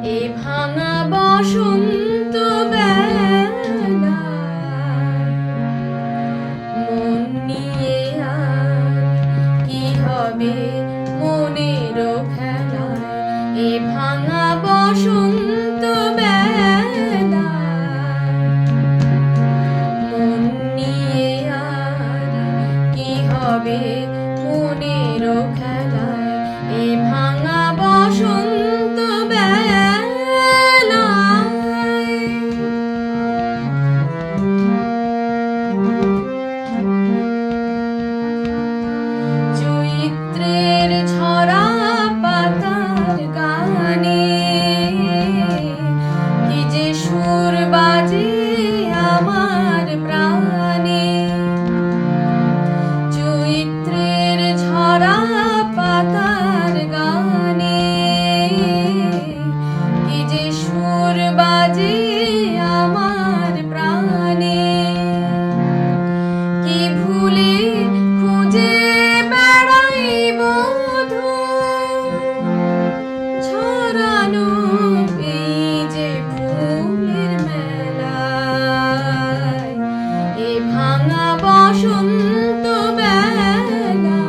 এ ভাঙা বসন্ত বেলা মন নিয়ে আর কি হবে মনের খেলা। এ ভাঙা বসন্ত বেলা মন নিয়ে আর কি হবে মনের খেলা। এ ভাঙা বসন্ত চৈত্রের ঝরা পাতার গানে কি যে সুর বাজে আমার প্রাণে। চৈত্রের ঝরা পাতার গানে কি যে সুর বাজে আমার প্রাণে। কি ভুলে খুঁজে বেড়াই বধূ ছড়ানো এই যে ফুলের মেলায়। এ ভাঙা বসন্ত বেলা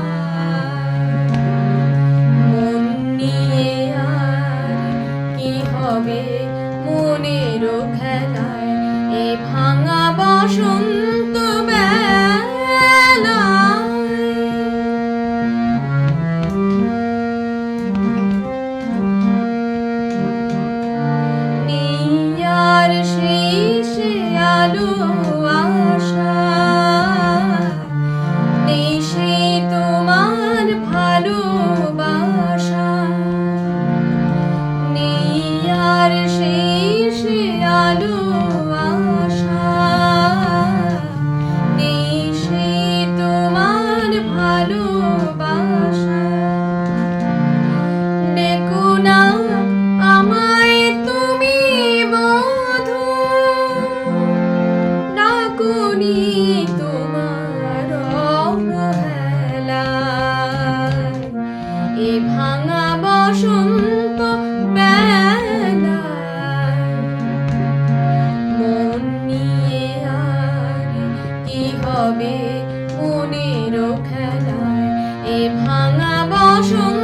মন নিয়ে আর কি হবে মনের খেলায়। এ ভাঙা বসন্ত আর শেষে আলো আশা নেই সেই তোমার ভালোবাসা। নেই আর শেষে আলো আশা নেই সেই তোমার ভালোবাসা। ডেকো না আমায় তুমি বধূ ডাকুনি তোমার অবহেলায়। এ ভাঙা বসন্ত বেলা মন নিয়ে আর কি হবে মনের খেলায়। এ ভাঙা বসন্ত